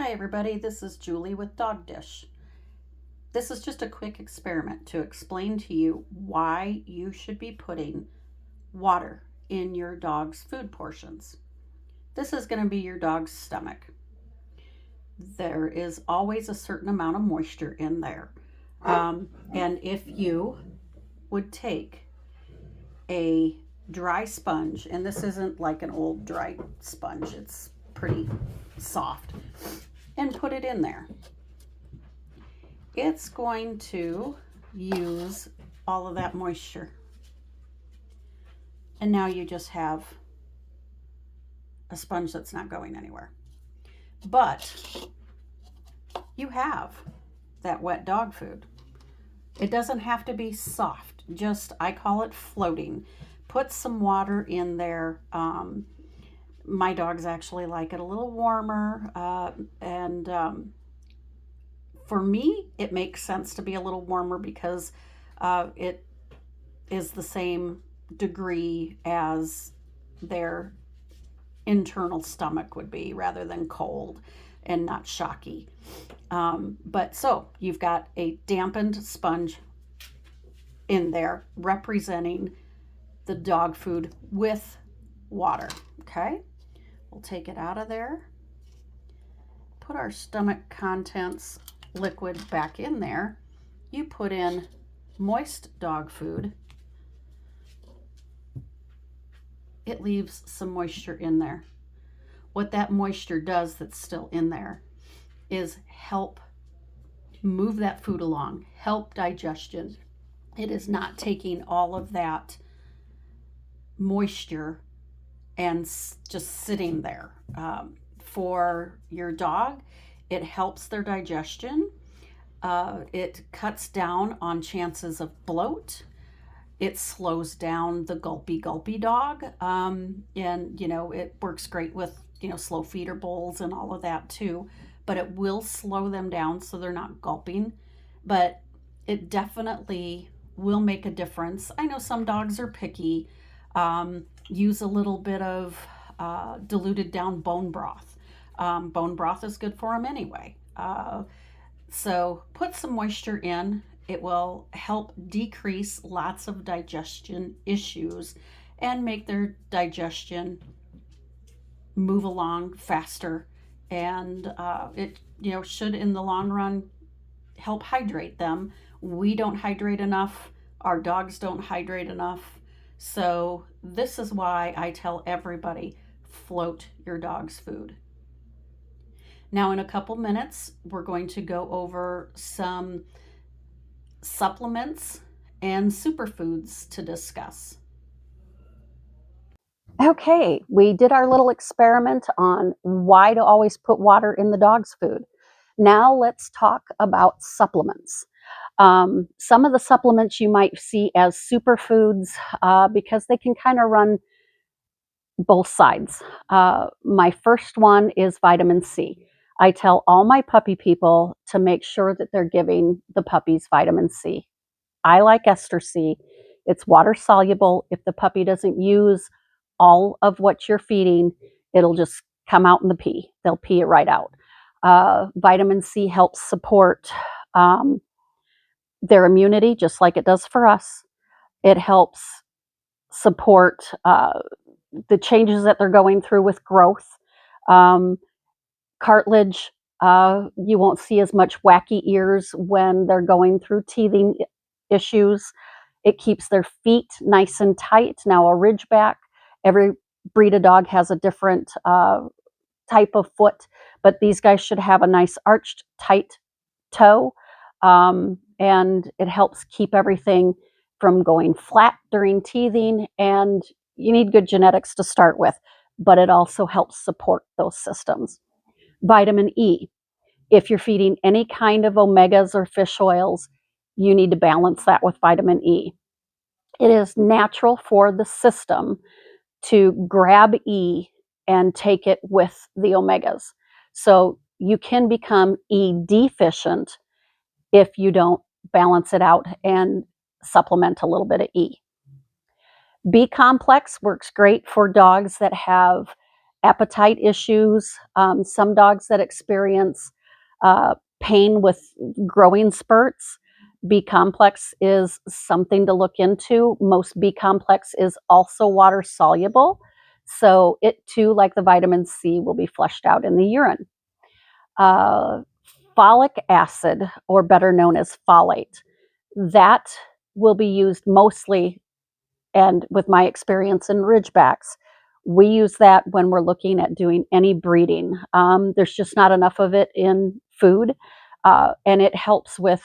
Hi everybody, this is Julie with Dog Dish. This is just a quick experiment to explain to you why you should be putting water in your dog's food portions. This is going to be your dog's stomach. There is always a certain amount of moisture in there. And if you would take a dry sponge, and this isn't like an old dry sponge, it's pretty soft, and put it in there. It's going to use all of that moisture. And now you just have a sponge that's not going anywhere. But you have that wet dog food. It doesn't have to be soft, just, I call it floating. Put some water in there. My dogs actually like it a little warmer, and for me, it makes sense to be a little warmer because it is the same degree as their internal stomach would be rather than cold and not shocky. But so you've got a dampened sponge in there representing the dog food with water. Okay, we'll take it out of there, put our stomach contents liquid back in there. You put in moist dog food. It leaves some moisture in there. What that moisture does that's still in there is help move that food along, help digestion. It is not taking all of that moisture and just sitting there. For your dog, it helps their digestion. It cuts down on chances of bloat. It slows down the gulpy dog. And, it works great with, slow feeder bowls and all of that too. But it will slow them down so they're not gulping. But it definitely will make a difference. I know some dogs are picky. Use a little bit of diluted down bone broth. Bone broth is good for them anyway. So put some moisture in. It will help decrease lots of digestion issues and make their digestion move along faster. And it should in the long run help hydrate them. We don't hydrate enough. Our dogs don't hydrate enough. So this is why I tell everybody, float your dog's food. Now, in a couple minutes, we're going to go over some supplements and superfoods to discuss. Okay, we did our little experiment on why to always put water in the dog's food. Now let's talk about supplements. Some of the supplements you might see as superfoods because they can kind of run both sides. My first one is vitamin C. I tell all my puppy people to make sure that they're giving the puppies vitamin C. I like ester C. It's water soluble. If the puppy doesn't use all of what you're feeding, it'll just come out in the pee. They'll pee it right out. Vitamin C helps support their immunity, just like it does for us. It helps support the changes that they're going through with growth. Cartilage, you won't see as much wacky ears when they're going through teething issues. It keeps their feet nice and tight. Now, a Ridgeback, every breed of dog has a different type of foot, but these guys should have a nice arched, tight toe, and it helps keep everything from going flat during teething, and you need good genetics to start with, but it also helps support those systems. Vitamin E. If you're feeding any kind of omegas or fish oils, you need to balance that with vitamin E. It is natural for the system to grab E and take it with the omegas. So you can become E deficient if you don't balance it out and supplement a little bit of E. B complex works great for dogs that have appetite issues, some dogs that experience pain with growing spurts. B complex is something to look into. Most B complex is also water soluble, so it too, like the vitamin C, will be flushed out in the urine. Uh, Folic acid, or better known as folate, that will be used mostly, and with my experience in Ridgebacks, we use that when we're looking at doing any breeding. There's just not enough of it in food, and it helps with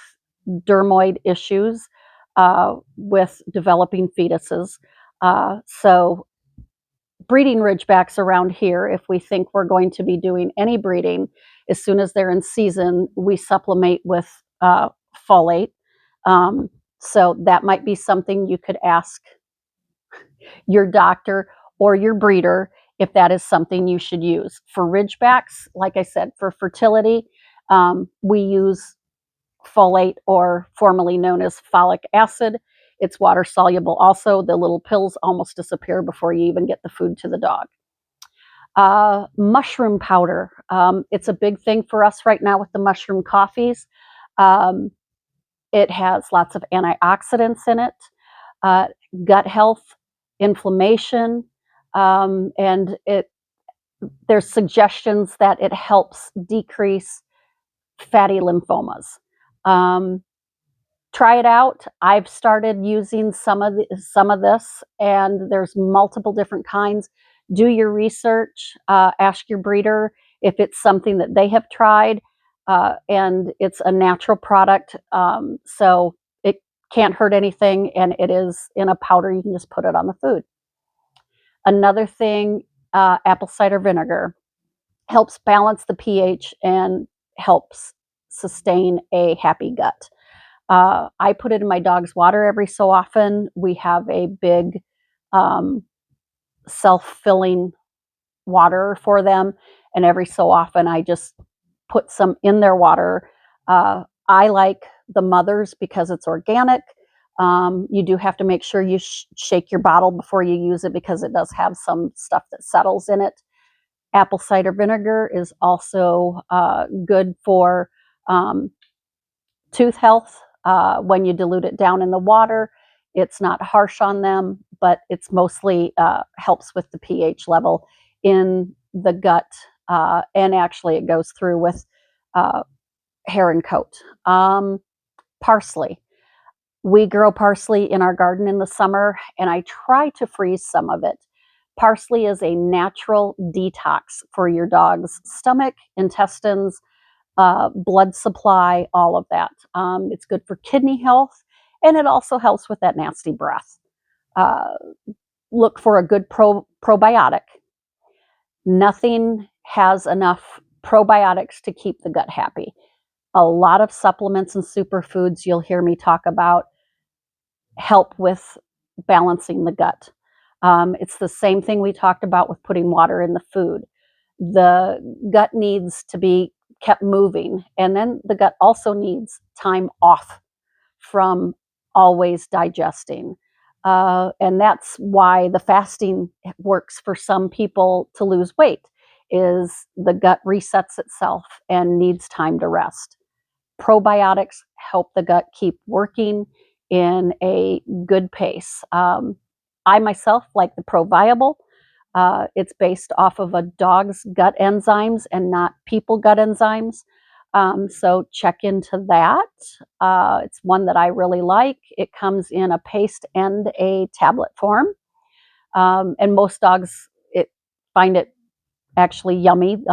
dermoid issues, with developing fetuses. So breeding Ridgebacks around here, if we think we're going to be doing any breeding, as soon as they're in season, we supplement with folate. So that might be something you could ask your doctor or your breeder if that is something you should use. For Ridgebacks, like I said, for fertility, we use folate, or formerly known as folic acid. It's water soluble also. The little pills almost disappear before you even get the food to the dog. Mushroom powder. It's a big thing for us right now with the mushroom coffees. It has lots of antioxidants in it, gut health, inflammation, and there's suggestions that it helps decrease fatty lymphomas. Try it out. I've started using some of this, and there's multiple different kinds. Do your research. Ask your breeder if it's something that they have tried, and it's a natural product, so it can't hurt anything, and it is in a powder. You can just put it on the food. Another thing, apple cider vinegar helps balance the pH and helps sustain a happy gut. I put it in my dog's water every so often. We have a big self-filling water for them, and every so often I just put some in their water. I like the Mother's because it's organic. You do have to make sure you shake your bottle before you use it, because it does have some stuff that settles in it. Apple cider vinegar is also good for tooth health. When you dilute it down in the water, it's not harsh on them, but it's mostly helps with the pH level in the gut, and actually it goes through with hair and coat. Parsley. We grow parsley in our garden in the summer, and I try to freeze some of it. Parsley is a natural detox for your dog's stomach, intestines, blood supply, all of that. It's good for kidney health, and it also helps with that nasty breath. Look for a good probiotic. Nothing has enough probiotics to keep the gut happy. A lot of supplements and superfoods you'll hear me talk about help with balancing the gut. It's the same thing we talked about with putting water in the food. The gut needs to be kept moving, and then the gut also needs time off from always digesting. And that's why the fasting works for some people to lose weight, is the gut resets itself and needs time to rest. Probiotics help the gut keep working in a good pace. I myself like the ProViable. It's based off of a dog's gut enzymes and not people gut enzymes. So check into that. It's one that I really like. It comes in a paste and a tablet form. And most dogs find it actually yummy.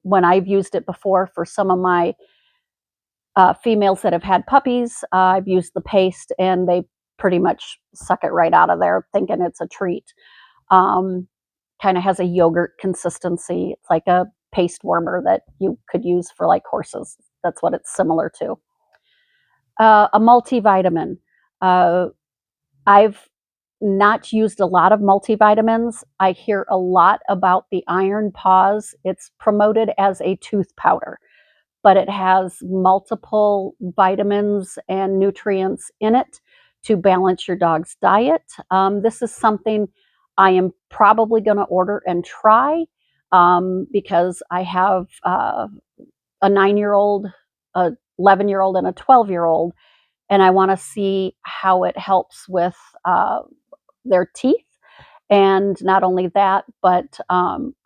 When I've used it before for some of my females that have had puppies, I've used the paste, and they pretty much suck it right out of there thinking it's a treat. Kind of has a yogurt consistency. It's like a paste warmer that you could use for like horses. That's what it's similar to. A multivitamin. I've not used a lot of multivitamins. I hear a lot about the Iron Paws. It's promoted as a tooth powder, but it has multiple vitamins and nutrients in it to balance your dog's diet. This is something I am probably going to order and try. because I have a 9-year-old, a 11-year-old, and a 12-year-old, and I want to see how it helps with their teeth. And not only that, but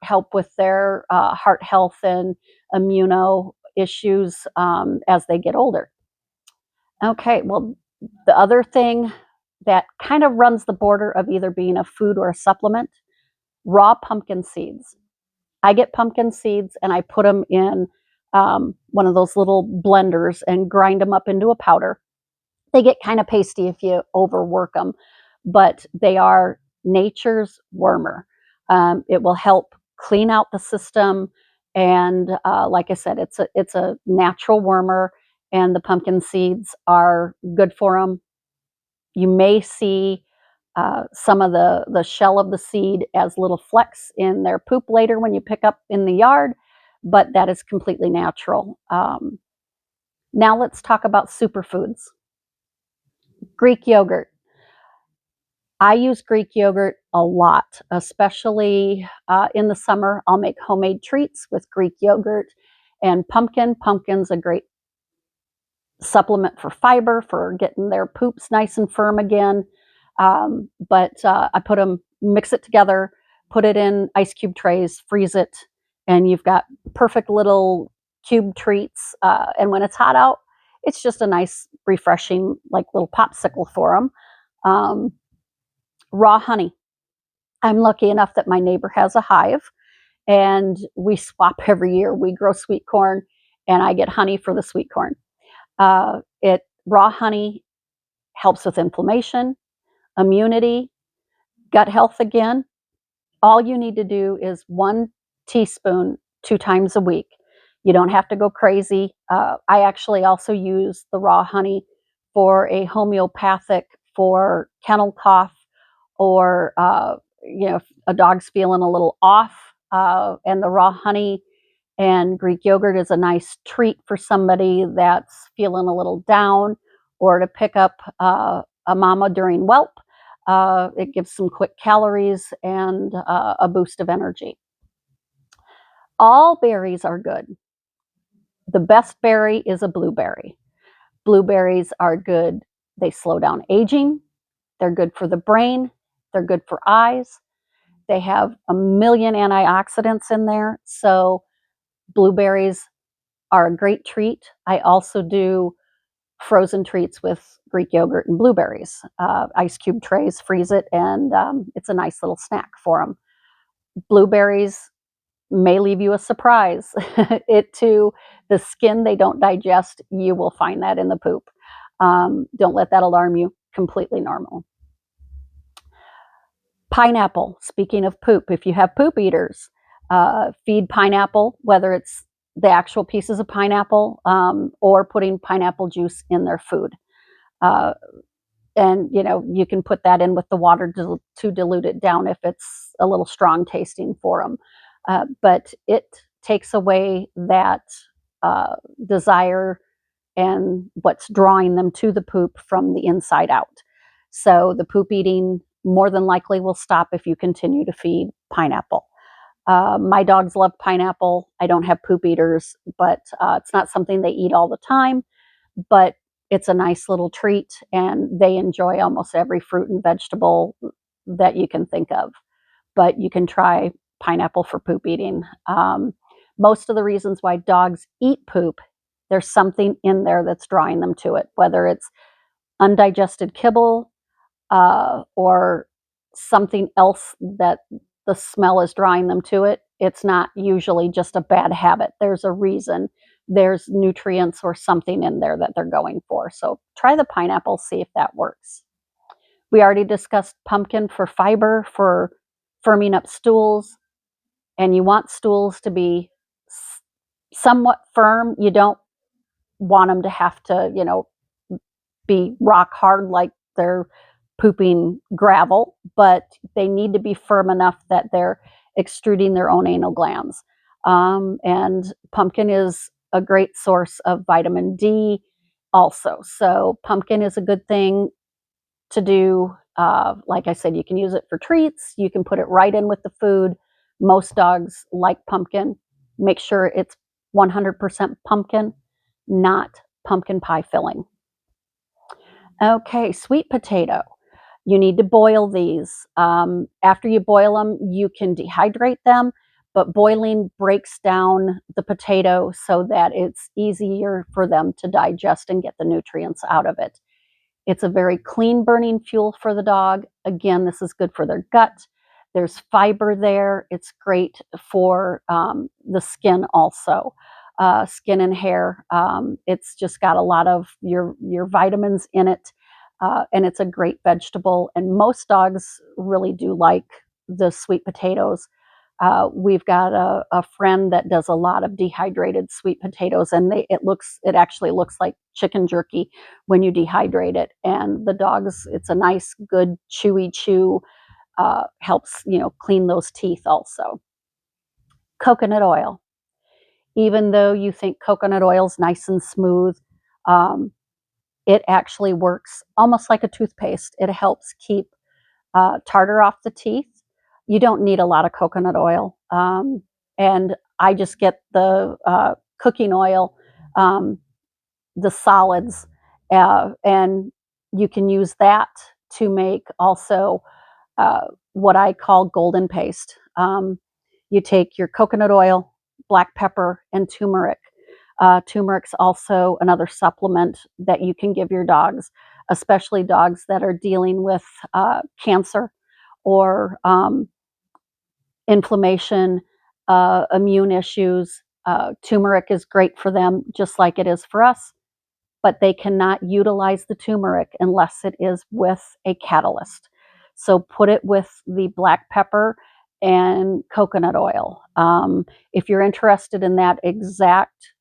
help with their heart health and immuno issues as they get older. Okay, well, the other thing that kind of runs the border of either being a food or a supplement, raw pumpkin seeds. I get pumpkin seeds and I put them in one of those little blenders and grind them up into a powder. They get kind of pasty if you overwork them, but they are nature's wormer. It will help clean out the system, and like I said, it's a natural wormer, and the pumpkin seeds are good for them. You may see some of the shell of the seed as little flecks in their poop later when you pick up in the yard, but that is completely natural. Now let's talk about superfoods. Greek yogurt. I use Greek yogurt a lot, especially in the summer. I'll make homemade treats with Greek yogurt and pumpkin. Pumpkin's a great supplement for fiber, for getting their poops nice and firm again. But I put them, mix it together, put it in ice cube trays, freeze it, and you've got perfect little cube treats. And when it's hot out, it's just a nice, refreshing, like little popsicle for them. Raw honey. I'm lucky enough that my neighbor has a hive, and we swap every year. We grow sweet corn, and I get honey for the sweet corn. Raw honey helps with inflammation, immunity, gut health again. All you need to do is 1 teaspoon 2 times a week. You don't have to go crazy. I actually also use the raw honey for a homeopathic for kennel cough, or if a dog's feeling a little off, and the raw honey and Greek yogurt is a nice treat for somebody that's feeling a little down, or to pick up a mama during whelp. It gives some quick calories and a boost of energy. All berries are good. The best berry is a blueberry. Blueberries are good. They slow down aging. They're good for the brain. They're good for eyes. They have a million antioxidants in there. So blueberries are a great treat. I also do frozen treats with Greek yogurt and blueberries. Ice cube trays, freeze it, and it's a nice little snack for them. Blueberries may leave you a surprise. It too, the skin they don't digest, you will find that in the poop. Don't let that alarm you. Completely normal. Pineapple. Speaking of poop, if you have poop eaters, feed pineapple, whether it's the actual pieces of pineapple or putting pineapple juice in their food. And you can put that in with the water to dilute it down if it's a little strong tasting for them. But it takes away that desire and what's drawing them to the poop from the inside out. So the poop eating more than likely will stop if you continue to feed pineapple. My dogs love pineapple. I don't have poop eaters, but it's not something they eat all the time, but it's a nice little treat, and they enjoy almost every fruit and vegetable that you can think of. But you can try pineapple for poop eating. Most of the reasons why dogs eat poop, there's something in there that's drawing them to it, whether it's undigested kibble or something else that the smell is drawing them to it. It's not usually just a bad habit. There's a reason. There's nutrients or something in there that they're going for. So try the pineapple, see if that works. We already discussed pumpkin for fiber, for firming up stools, and you want stools to be somewhat firm. You don't want them to have to, be rock hard like they're pooping gravel, but they need to be firm enough that they're extruding their own anal glands. And pumpkin is a great source of vitamin D also. So pumpkin is a good thing to do. Like I said, you can use it for treats. You can put it right in with the food. Most dogs like pumpkin. Make sure it's 100% pumpkin, not pumpkin pie filling. Okay, sweet potato. You need to boil these. After you boil them, you can dehydrate them, but boiling breaks down the potato so that it's easier for them to digest and get the nutrients out of it. It's a very clean burning fuel for the dog. Again, this is good for their gut. There's fiber there. It's great for the skin also. Skin and hair. It's just got a lot of your vitamins in it, and it's a great vegetable. And most dogs really do like the sweet potatoes. We've got a friend that does a lot of dehydrated sweet potatoes, and it actually looks like chicken jerky when you dehydrate it. And the dogs, it's a nice, good chewy chew. Helps clean those teeth also. Coconut oil. Even though you think coconut oil is nice and smooth, um, it actually works almost like a toothpaste. It helps keep tartar off the teeth. You don't need a lot of coconut oil. And I just get the cooking oil, the solids, and you can use that to make also what I call golden paste. You take your coconut oil, black pepper, and turmeric. Turmeric's also another supplement that you can give your dogs, especially dogs that are dealing with cancer or inflammation, immune issues. Turmeric is great for them, just like it is for us, but they cannot utilize the turmeric unless it is with a catalyst. So put it with the black pepper and coconut oil. If you're interested in that exact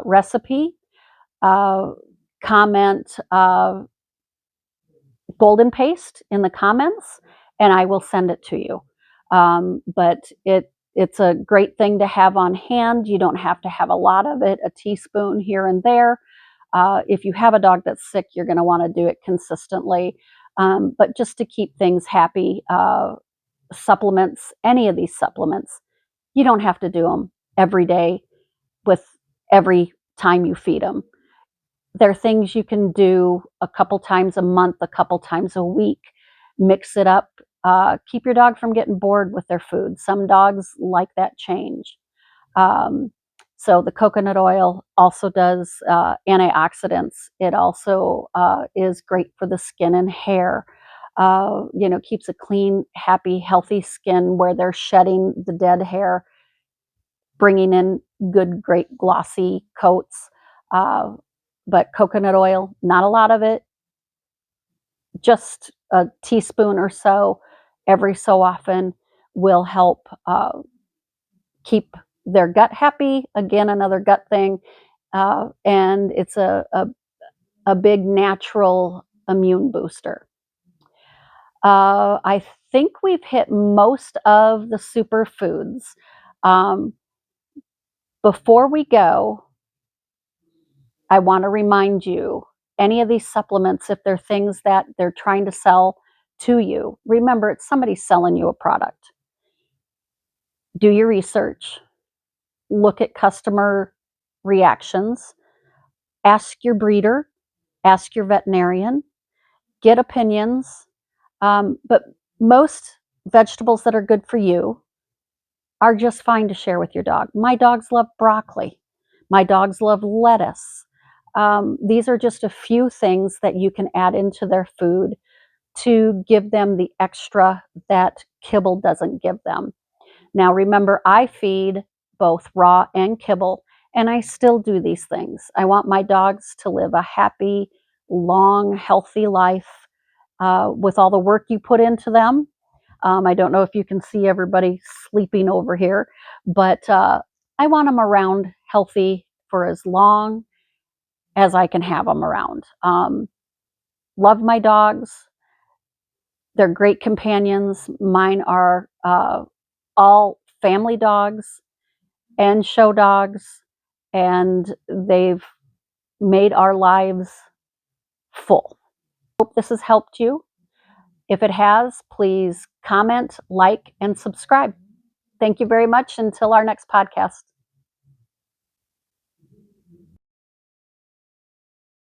recipe, comment golden paste in the comments, and I will send it to you. But it's a great thing to have on hand. You don't have to have a lot of it, a teaspoon here and there. If you have a dog that's sick, you're going to want to do it consistently. But just to keep things happy, supplements, any of these supplements, you don't have to do them every day with every time you feed them. There are things you can do a couple times a month, a couple times a week. Mix it up. Keep your dog from getting bored with their food. Some dogs like that change. So the coconut oil also does antioxidants. It also is great for the skin and hair. Keeps a clean, happy, healthy skin where they're shedding the dead hair, bringing in good, great, glossy coats. But coconut oil, not a lot of it, just a teaspoon or so every so often will help keep their gut happy. Again, another gut thing. And it's a big natural immune booster. I think we've hit most of the superfoods. Before we go, I want to remind you, any of these supplements, if they're things that they're trying to sell to you, remember it's somebody selling you a product. Do your research. Look at customer reactions. Ask your breeder. Ask your veterinarian. Get opinions. But most vegetables that are good for you are just fine to share with your dog. My dogs love broccoli. My dogs love lettuce. These are just a few things that you can add into their food to give them the extra that kibble doesn't give them. Now, remember, I feed both raw and kibble, and I still do these things. I want my dogs to live a happy, long, healthy life with all the work you put into them. I don't know if you can see everybody sleeping over here, but I want them around healthy for as long as I can have them around. Love my dogs. They're great companions. Mine are all family dogs and show dogs, and they've made our lives full. Hope this has helped you. If it has, please comment, like, and subscribe. Thank you very much. Until our next podcast.